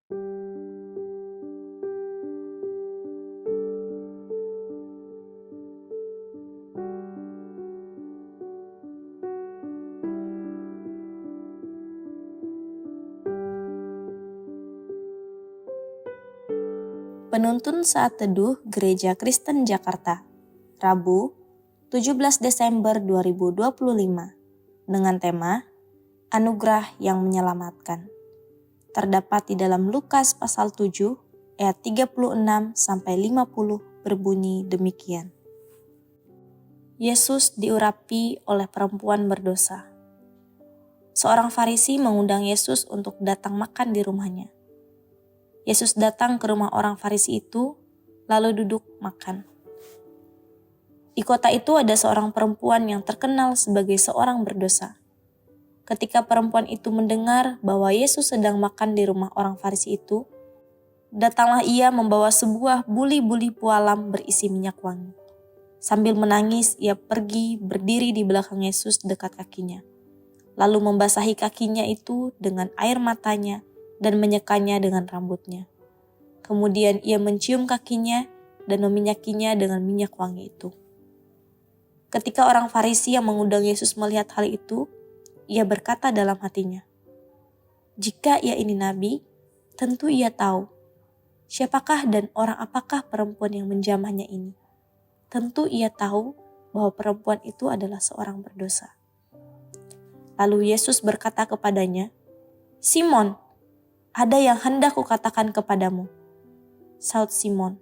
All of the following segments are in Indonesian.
Penuntun Saat Teduh Gereja Kristen Jakarta, Rabu, 17 Desember 2025, dengan tema Anugerah yang Menyelamatkan. Terdapat di dalam Lukas pasal 7, ayat 36-50 berbunyi demikian. Yesus diurapi oleh perempuan berdosa. Seorang Farisi mengundang Yesus untuk datang makan di rumahnya. Yesus datang ke rumah orang Farisi itu, lalu duduk makan. Di kota itu ada seorang perempuan yang terkenal sebagai seorang berdosa. Ketika perempuan itu mendengar bahwa Yesus sedang makan di rumah orang Farisi itu, datanglah ia membawa sebuah buli-buli pualam berisi minyak wangi. Sambil menangis, ia pergi berdiri di belakang Yesus dekat kakinya, lalu membasahi kakinya itu dengan air matanya dan menyekanya dengan rambutnya. Kemudian ia mencium kakinya dan meminyakinya dengan minyak wangi itu. Ketika orang Farisi yang mengundang Yesus melihat hal itu, ia berkata dalam hatinya, "Jika ia ini nabi, tentu ia tahu siapakah dan orang apakah perempuan yang menjamahnya ini. Tentu ia tahu bahwa perempuan itu adalah seorang berdosa." Lalu Yesus berkata kepadanya, "Simon, ada yang hendak kukatakan kepadamu." Saut Simon,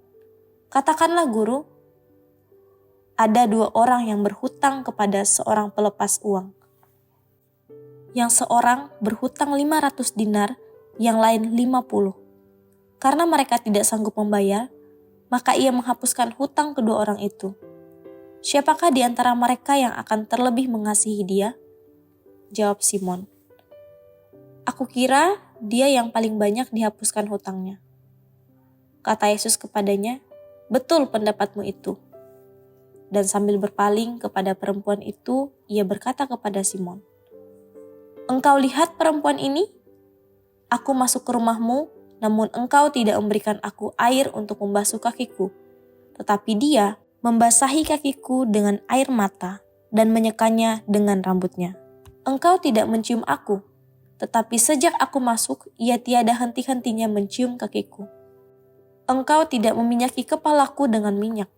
"Katakanlah guru." Ada 2 orang yang berhutang kepada seorang pelepas uang. Yang seorang berhutang 500 dinar, yang lain 50. Karena mereka tidak sanggup membayar, maka ia menghapuskan hutang kedua orang itu. "Siapakah di antara mereka yang akan terlebih mengasihi dia?" Jawab Simon, "Aku kira dia yang paling banyak dihapuskan hutangnya." Kata Yesus kepadanya, "Betul pendapatmu itu." Dan sambil berpaling kepada perempuan itu, ia berkata kepada Simon, "Engkau lihat perempuan ini? Aku masuk ke rumahmu, namun engkau tidak memberikan aku air untuk membasuh kakiku. Tetapi dia membasahi kakiku dengan air mata dan menyekanya dengan rambutnya. Engkau tidak mencium aku, tetapi sejak aku masuk, ia tiada henti-hentinya mencium kakiku. Engkau tidak meminyaki kepalaku dengan minyak,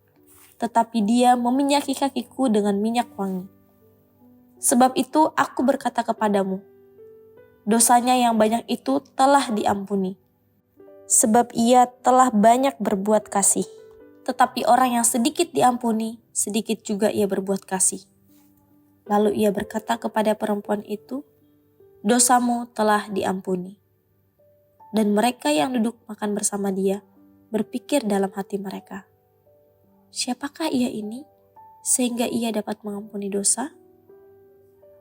tetapi dia meminyaki kakiku dengan minyak wangi. Sebab itu aku berkata kepadamu, dosanya yang banyak itu telah diampuni, sebab ia telah banyak berbuat kasih. Tetapi orang yang sedikit diampuni, sedikit juga ia berbuat kasih." Lalu ia berkata kepada perempuan itu, "Dosamu telah diampuni." Dan mereka yang duduk makan bersama dia berpikir dalam hati mereka, "Siapakah ia ini, sehingga ia dapat mengampuni dosa?"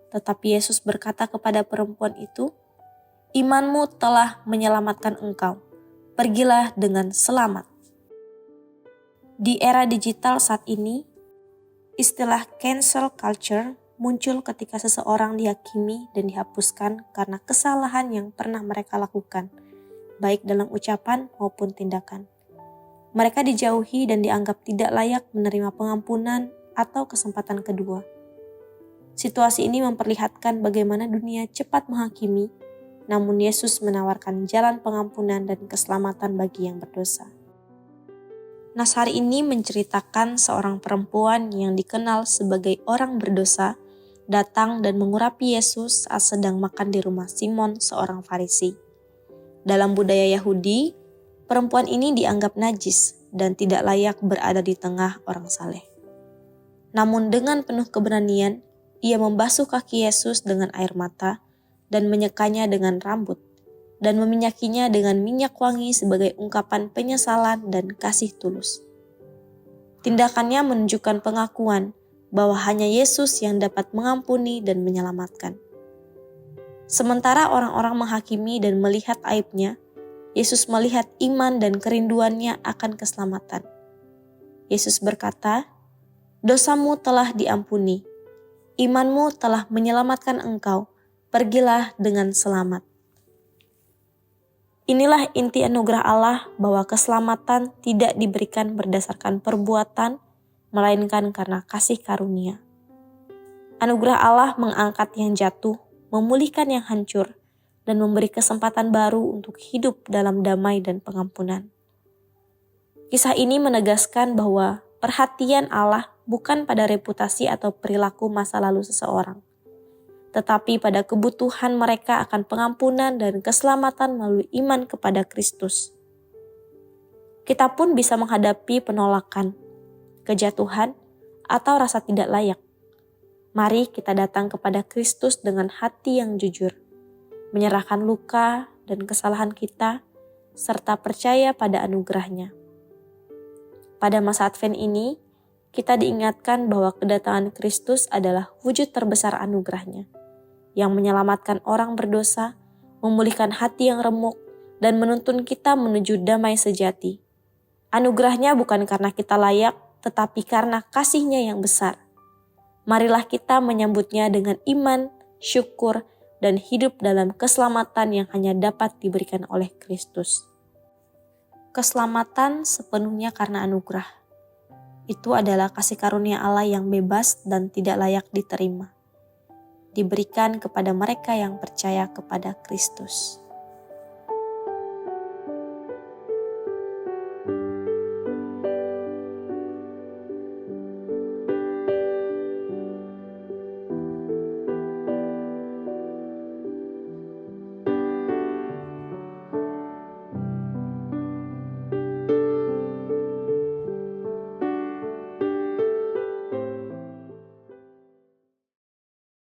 Tetapi Yesus berkata kepada perempuan itu, "Imanmu telah menyelamatkan engkau. Pergilah dengan selamat." Di era digital saat ini, istilah cancel culture muncul ketika seseorang dihakimi dan dihapuskan karena kesalahan yang pernah mereka lakukan, baik dalam ucapan maupun tindakan. Mereka dijauhi dan dianggap tidak layak menerima pengampunan atau kesempatan kedua. Situasi ini memperlihatkan bagaimana dunia cepat menghakimi, namun Yesus menawarkan jalan pengampunan dan keselamatan bagi yang berdosa. Nas hari ini menceritakan seorang perempuan yang dikenal sebagai orang berdosa datang dan mengurapi Yesus saat sedang makan di rumah Simon, seorang Farisi. Dalam budaya Yahudi, perempuan ini dianggap najis dan tidak layak berada di tengah orang saleh. Namun dengan penuh keberanian, ia membasuh kaki Yesus dengan air mata dan menyekanya dengan rambut dan meminyakinya dengan minyak wangi sebagai ungkapan penyesalan dan kasih tulus. Tindakannya menunjukkan pengakuan bahwa hanya Yesus yang dapat mengampuni dan menyelamatkan. Sementara orang-orang menghakimi dan melihat aibnya, Yesus melihat iman dan kerinduannya akan keselamatan. Yesus berkata, "Dosamu telah diampuni, imanmu telah menyelamatkan engkau, pergilah dengan selamat." Inilah inti anugerah Allah bahwa keselamatan tidak diberikan berdasarkan perbuatan, melainkan karena kasih karunia. Anugerah Allah mengangkat yang jatuh, memulihkan yang hancur, dan memberi kesempatan baru untuk hidup dalam damai dan pengampunan. Kisah ini menegaskan bahwa perhatian Allah bukan pada reputasi atau perilaku masa lalu seseorang, tetapi pada kebutuhan mereka akan pengampunan dan keselamatan melalui iman kepada Kristus. Kita pun bisa menghadapi penolakan, kejatuhan, atau rasa tidak layak. Mari kita datang kepada Kristus dengan hati yang jujur, menyerahkan luka dan kesalahan kita, serta percaya pada anugerah-Nya. Pada masa Advent ini, kita diingatkan bahwa kedatangan Kristus adalah wujud terbesar anugerah-Nya, yang menyelamatkan orang berdosa, memulihkan hati yang remuk, dan menuntun kita menuju damai sejati. Anugerah-Nya bukan karena kita layak, tetapi karena kasih-Nya yang besar. Marilah kita menyambutnya dengan iman, syukur, dan hidup dalam keselamatan yang hanya dapat diberikan oleh Kristus. Keselamatan sepenuhnya karena anugerah. Itu adalah kasih karunia Allah yang bebas dan tidak layak diterima. Diberikan kepada mereka yang percaya kepada Kristus.